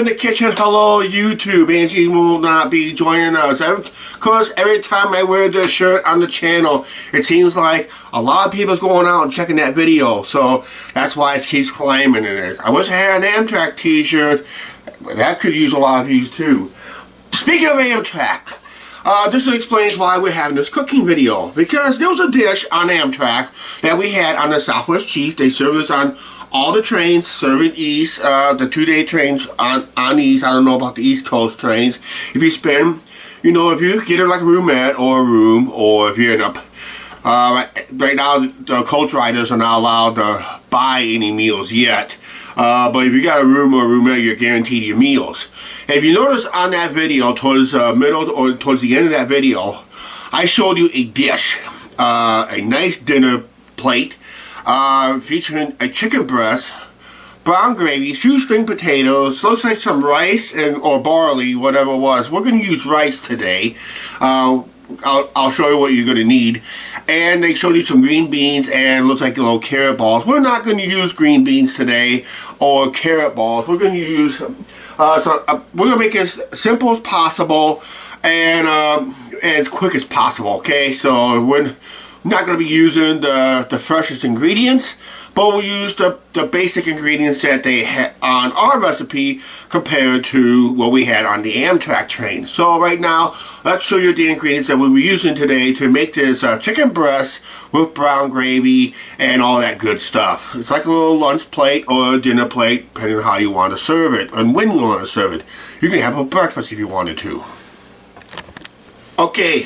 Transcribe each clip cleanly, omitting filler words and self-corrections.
in the kitchen. Hello, YouTube. Angie will not be joining us. Of course, every time I wear this shirt on the channel, it seems like a lot of people's going out and checking that video. So that's why it keeps climbing in it. I wish I had an Amtrak t-shirt. That could use a lot of views too. Speaking of Amtrak, this explains why we're having this cooking video. Because there was a dish on Amtrak that we had on the Southwest Chief. They serve this on all the trains serving east, the 2-day trains on east. I don't know about the East Coast trains. If you spend, if you get it like a roomette or a room, or if you're in a, right now the coach riders are not allowed to buy any meals yet. But if you got a room or a roomette, you're guaranteed your meals. And if you notice on that video, towards the middle or towards the end of that video, I showed you a dish, a nice dinner plate, featuring a chicken breast, brown gravy, shoestring potatoes, looks like some rice or barley, whatever it was. We're going to use rice today. I'll show you what you're going to need. And they showed you some green beans and looks like little carrot balls. We're not going to use green beans today or carrot balls. We're going to use, we're going to make it as simple as possible and as quick as possible, okay? So we're not going to be using the freshest ingredients, but we'll use the basic ingredients that they had on our recipe compared to what we had on the Amtrak train. So right now, let's show you the ingredients that we'll be using today to make this chicken breast with brown gravy and all that good stuff. It's like a little lunch plate or a dinner plate, depending on how you want to serve it and when you want to serve it. You can have a breakfast if you wanted to. Okay,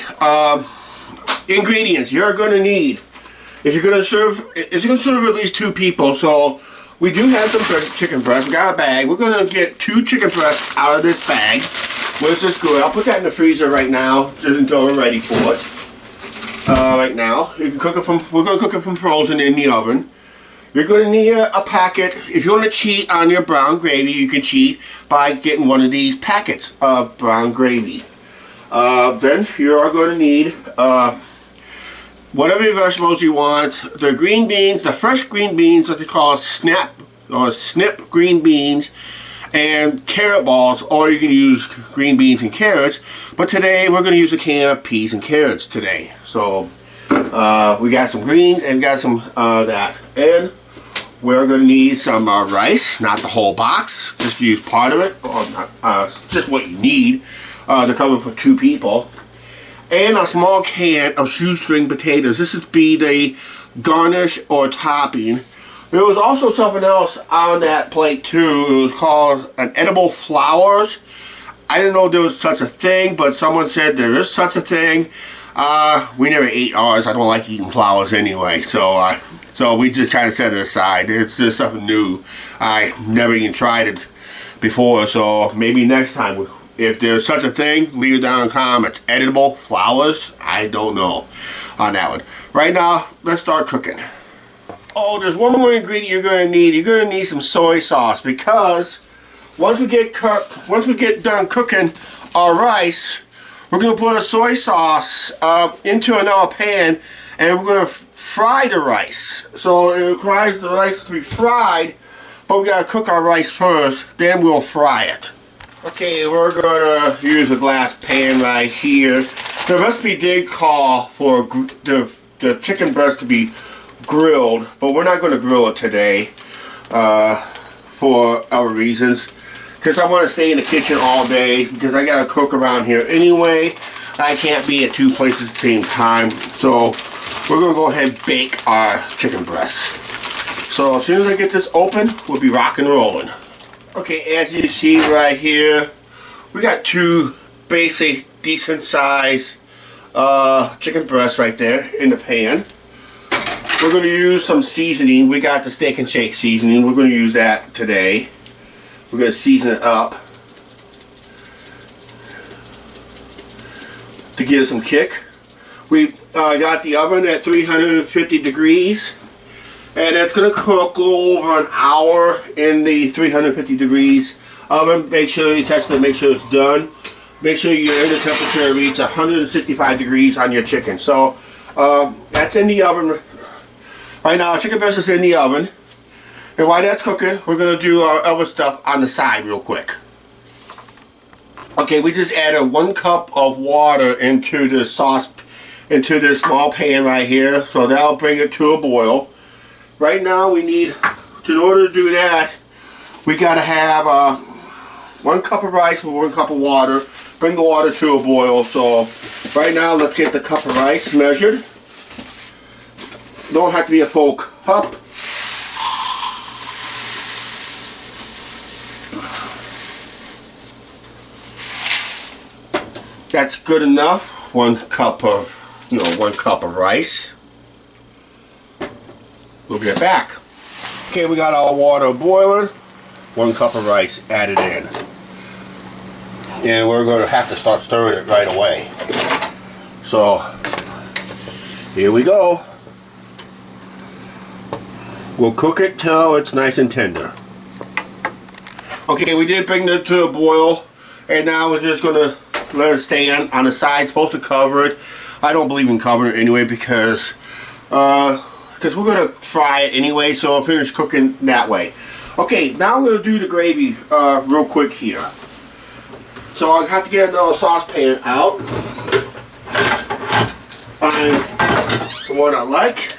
ingredients you're going to need. If you're going to serve, it's going to serve at least 2 people. So we do have some chicken breast. We got a bag. We're going to get 2 chicken breasts out of this bag. Where's this good? I'll put that in the freezer right now just until we're ready for it. Right now, you can cook it from. We're going to cook it from frozen in the oven. You're going to need a packet. If you want to cheat on your brown gravy, you can cheat by getting one of these packets of brown gravy. Then you are going to need whatever vegetables you want. The green beans, the fresh green beans that they call snip green beans, and carrot balls, or you can use green beans and carrots. But today we're going to use a can of peas and carrots today. So we got some greens and got some that. And we're going to need some rice, not the whole box, just use part of it, or just what you need to cover for 2 people. And a small can of shoestring potatoes. This would be the garnish or topping. There was also something else on that plate too. It was called an edible flowers. I didn't know there was such a thing, but someone said there is such a thing. We never ate ours. I don't like eating flowers anyway, so we just kind of set it aside. It's just something new. I never even tried it before, so maybe next time. If there's such a thing, leave it down in the comments. Edible flowers? I don't know on that one. Right now, let's start cooking. Oh, there's one more ingredient you're going to need. You're going to need some soy sauce, because once we get done cooking our rice, we're going to put a soy sauce into another pan, and we're going to fry the rice. So it requires the rice to be fried, but we got to cook our rice first, then we'll fry it. Okay, we're going to use a glass pan right here. The recipe did call for the chicken breast to be grilled, but we're not going to grill it today for our reasons. Because I want to stay in the kitchen all day, because I got to cook around here anyway. I can't be at 2 places at the same time. So we're going to go ahead and bake our chicken breast. So as soon as I get this open, we'll be rock and rolling. Okay, as you see right here, we got 2 basic, decent size chicken breasts right there in the pan. We're going to use some seasoning. We got the Steak and Shake seasoning. We're going to use that today. We're going to season it up to give it some kick. We've got the oven at 350 degrees. And it's going to cook a little over an hour in the 350 degrees oven. Make sure you test it, make sure it's done. Make sure your inner temperature reaches 165 degrees on your chicken. So that's in the oven. Right now, our chicken breast is in the oven. And while that's cooking, we're going to do our other stuff on the side real quick. Okay, we just added 1 cup of water into the sauce, into this small pan right here. So that'll bring it to a boil. Right now we need, in order to do that, we gotta have 1 cup of rice with 1 cup of water. Bring the water to a boil. So right now let's get the cup of rice measured. Don't have to be a full cup. That's good enough. 1 cup of, 1 cup of rice. We'll get back. Okay, we got our water boiling. 1 cup of rice added in. And we're going to have to start stirring it right away. So, here we go. We'll cook it till it's nice and tender. Okay, we did bring it to a boil. And now we're just going to let it stay on the side. Supposed to cover it. I don't believe in covering it anyway because we're going to fry it anyway. So I'll finish cooking that way. Okay, now I'm going to do the gravy real quick here. So I'll have to get another saucepan out. Find the one I like.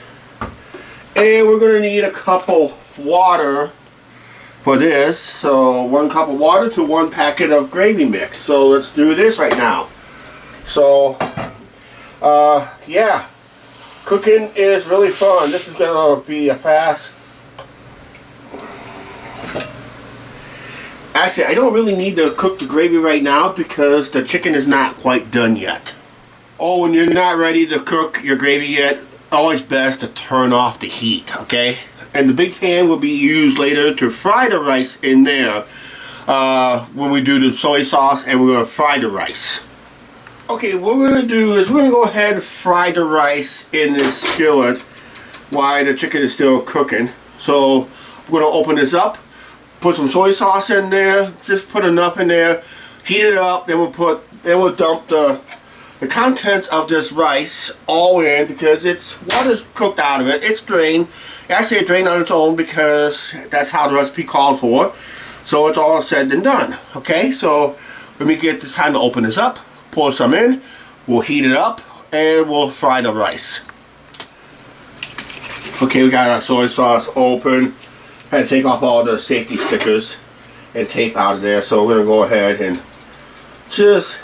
And we're going to need a cup of water for this. So 1 cup of water to 1 packet of gravy mix. So let's do this right now. So, yeah. Cooking is really fun. This is going to be a fast. Actually, I don't really need to cook the gravy right now because the chicken is not quite done yet. Oh, when you're not ready to cook your gravy yet, always best to turn off the heat, okay? And the big pan will be used later to fry the rice in there when we do the soy sauce, and we're going to fry the rice. Okay, what we're going to do is we're going to go ahead and fry the rice in this skillet while the chicken is still cooking. So we're going to open this up. Put some soy sauce in there. Just put enough in there. Heat it up. Then we'll dump the contents of this rice all in because water's cooked out of it. It's drained. Actually, it drained on its own because that's how the recipe calls for. So it's all said and done. Okay, so let me get this time to open this up. Pour some in. We'll heat it up and we'll fry the rice. Okay, we got our soy sauce open. Had to take off all the safety stickers and tape out of there. So we're going to go ahead and just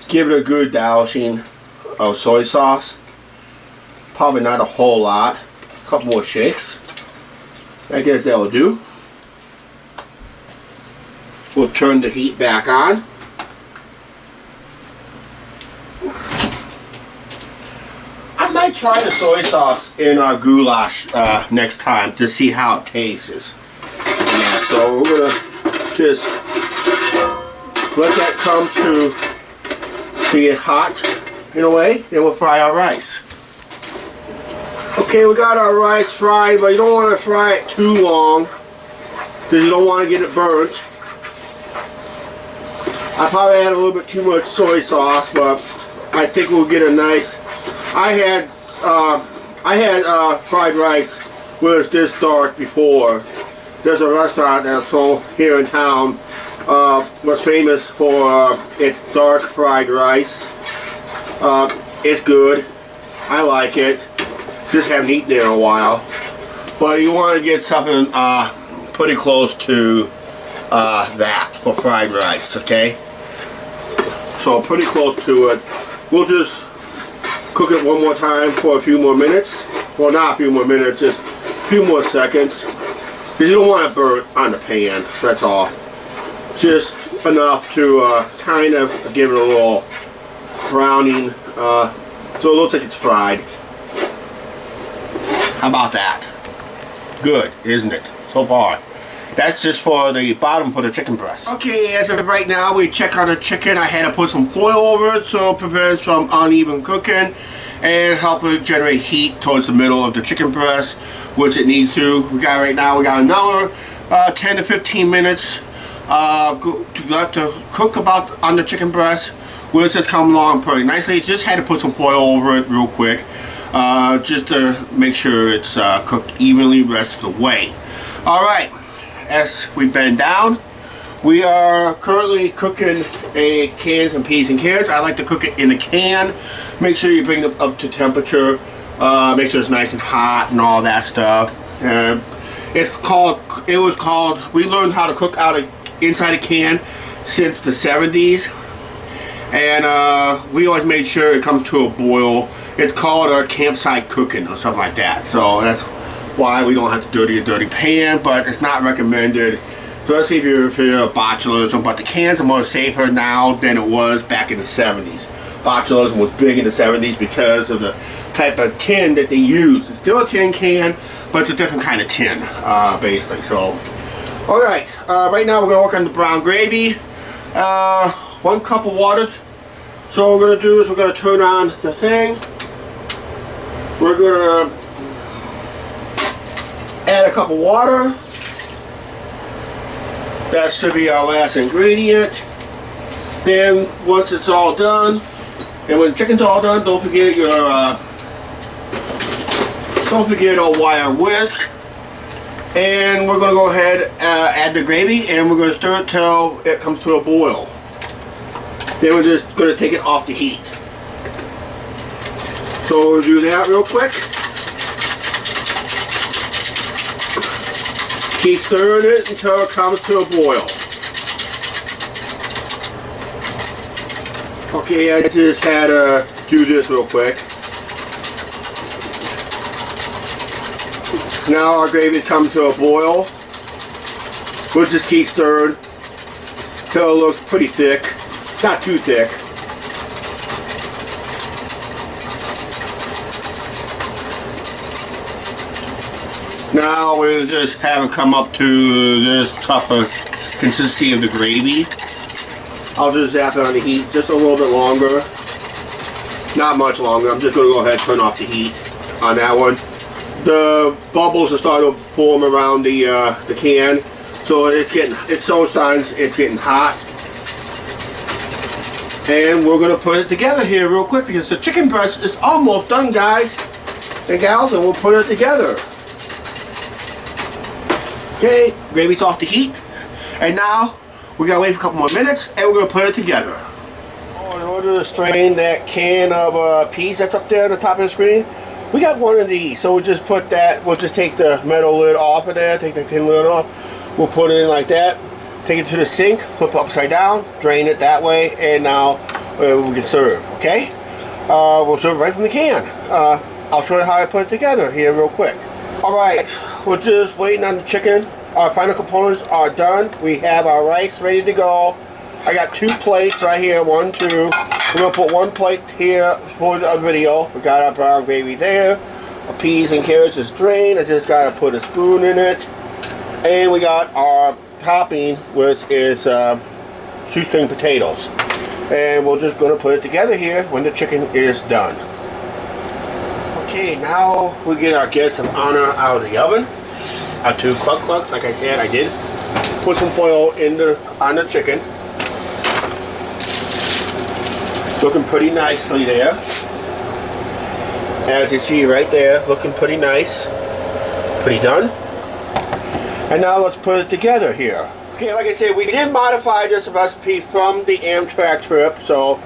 give it a good dousing of soy sauce. Probably not a whole lot. A couple more shakes. I guess that will do. We'll turn the heat back on. I might try the soy sauce in our goulash next time to see how it tastes. Yeah, so we're going to just let that come to get hot in a way. Then we'll fry our rice. Okay, we got our rice fried, but you don't want to fry it too long because you don't want to get it burnt. I probably had a little bit too much soy sauce, but I think we'll get a nice. I had fried rice when it was this dark before. There's a restaurant that's here in town was famous for its dark fried rice. It's good. I like it. Just haven't eaten it in a while. But you want to get something pretty close to that for fried rice, okay? So pretty close to it. We'll just cook it one more time for a few more minutes. Well, not a few more minutes, just a few more seconds. Because you don't want to burn on the pan, that's all. Just enough to kind of give it a little browning, so it looks like it's fried. How about that? Good, isn't it? So far. That's just for the bottom for the chicken breast. Okay, as of right now, we check on the chicken. I had to put some foil over it so it prevents from uneven cooking and help it generate heat towards the middle of the chicken breast, which it needs to. We got another 10 to 15 minutes to let to cook about on the chicken breast, which has come along pretty nicely. Just had to put some foil over it real quick, just to make sure it's cooked evenly the rest of the way. All right. As we bend down, We are currently cooking cans and peas and carrots. I like to cook it in a can. Make sure you bring them up to temperature. Make sure it's nice and hot and all that stuff. We learned how to cook inside a can since the 70s. And we always made sure it comes to a boil. It's called a campsite cooking or something like that. So that's why we don't have to dirty a dirty pan, but it's not recommended, especially if you're a botulism. But the cans are more safer now than it was back in the 70s. Botulism was big in the 70s because of the type of tin that they use. It's still a tin can, but it's a different kind of tin, basically. So, alright, right now we're going to work on the brown gravy. 1 cup of water. So what we're going to do is we're going to turn on the thing. We're going to add a cup of water. That should be our last ingredient. Then once it's all done, and when the chicken's all done, don't forget a wire whisk. And we're going to go ahead and add the gravy, and we're going to stir it till it comes to a boil. Then we're just going to take it off the heat. So we'll do that real quick. Keep stirring it until it comes to a boil. Okay, I just had to do this real quick. Now our gravy's come to a boil. We'll just keep stirring until it looks pretty thick. Not too thick. Now we'll just have it come up to this type of consistency of the gravy. I'll just zap it on the heat just a little bit longer. Not much longer. I'm just going to go ahead and turn off the heat on that one. The bubbles are starting to form around the can, so it's showing signs it's getting hot. And we're going to put it together here real quick because the chicken breast is almost done, guys and gals, and we'll put it together. Okay, gravy's off the heat, and now we gotta wait for a couple more minutes, and we're gonna put it together. In order to strain that can of peas that's up there on the top of the screen, we got one of these. So we'll just put that. We'll just take the metal lid off of there, take the tin lid off. We'll put it in like that. Take it to the sink, flip it upside down, drain it that way, and now we can serve. Okay, we'll serve right from the can. I'll show you how I put it together here real quick. All right, we're just waiting on the chicken. Our final components are done. We have our rice ready to go. I got 2 plates right here, 1, 2. We're gonna put 1 plate here for the video. We got our brown gravy there. Our peas and carrots is drained. I just gotta put a spoon in it. And we got our topping, which is shoestring potatoes. And we're just gonna put it together here when the chicken is done. Okay, now we get our guests of honor out of the oven. Our 2 clucks, like I said, I did put some foil on the chicken. Looking pretty nicely there. As you see right there, looking pretty nice. Pretty done. And now let's put it together here. Okay, like I said, we did modify this recipe from the Amtrak trip, so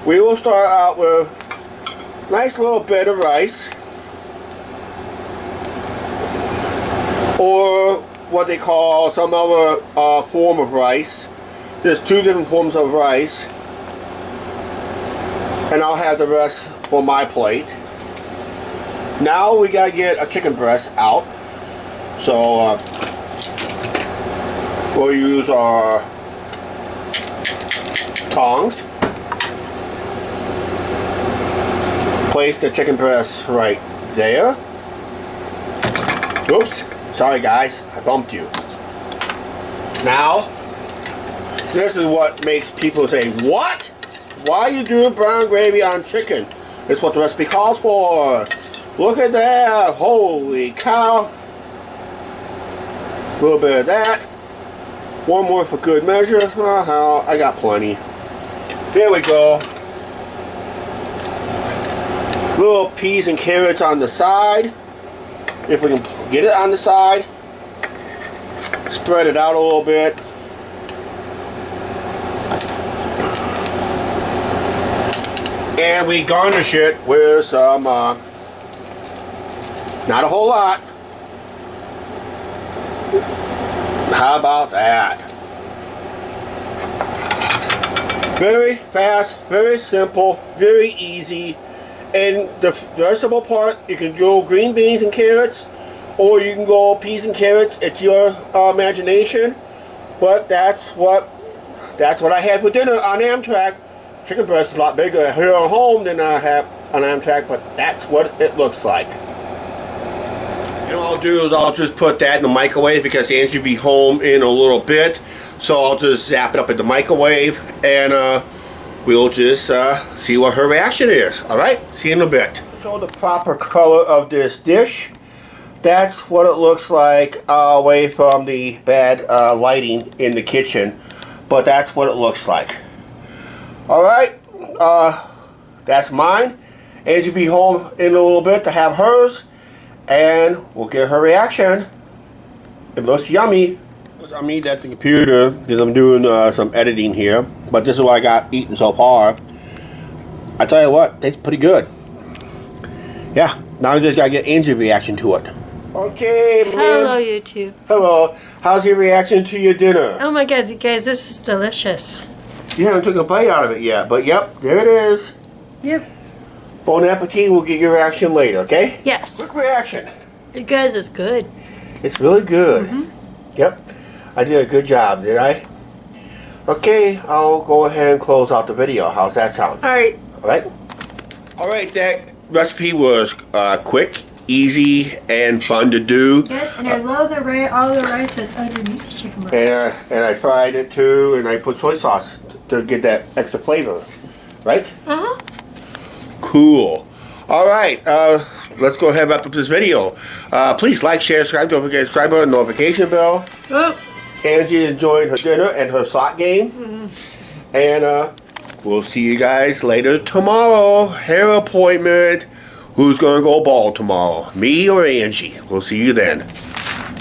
we will start out with a nice little bit of rice. Or what they call some other form of rice. There's 2 different forms of rice. And I'll have the rest for my plate. Now we gotta get a chicken breast out. So we'll use our tongs. Place the chicken breast right there. Oops. Sorry guys, I bumped you. Now, this is what makes people say, what? Why are you doing brown gravy on chicken? It's what the recipe calls for. Look at that, holy cow. A little bit of that. 1 more for good measure. I got plenty. There we go. Little peas and carrots on the side. If we can get it on the side, spread it out a little bit. And we garnish it with some, not a whole lot. How about that? Very fast, very simple, very easy. And the vegetable part, you can go green beans and carrots, or you can go peas and carrots. It's your imagination. But that's what I had for dinner on Amtrak. Chicken breast is a lot bigger here at home than I have on Amtrak, but that's what it looks like. And what I'll do is I'll just put that in the microwave because Angie will be home in a little bit. So I'll just zap it up in the microwave and we'll just see what her reaction is. Alright, see you in a bit. Show the proper color of this dish. That's what it looks like away from the bad lighting in the kitchen. But that's what it looks like. Alright, that's mine. Angie will be home in a little bit to have hers. And we'll get her reaction. It looks yummy. I'm eating at the computer because I'm doing some editing here. But this is what I got eaten so far. I tell you what, tastes pretty good. Yeah, now I just gotta get Angie's reaction to it. Okay, man. Hello, YouTube. Hello. How's your reaction to your dinner? Oh my God, you guys, this is delicious. You haven't took a bite out of it yet, but yep, there it is. Yep. Bon appetit. We'll get your reaction later, okay? Yes. Quick reaction. You guys, it's good. It's really good. Yep. I did a good job, did I? Okay, I'll go ahead and close out the video. How's that sound? Alright. Alright? Alright, that recipe was quick, easy, and fun to do. Yes, and I love all the rice that's underneath the chicken breast. And I fried it too, and I put soy sauce to get that extra flavor. Right? Uh-huh. Cool. Alright, let's go ahead and wrap up this video. Please like, share, subscribe, don't forget to subscribe button, notification bell. Oh. Angie enjoyed her dinner and her sock game. And we'll see you guys later tomorrow. Hair appointment. Who's going to go bald tomorrow? Me or Angie? We'll see you then.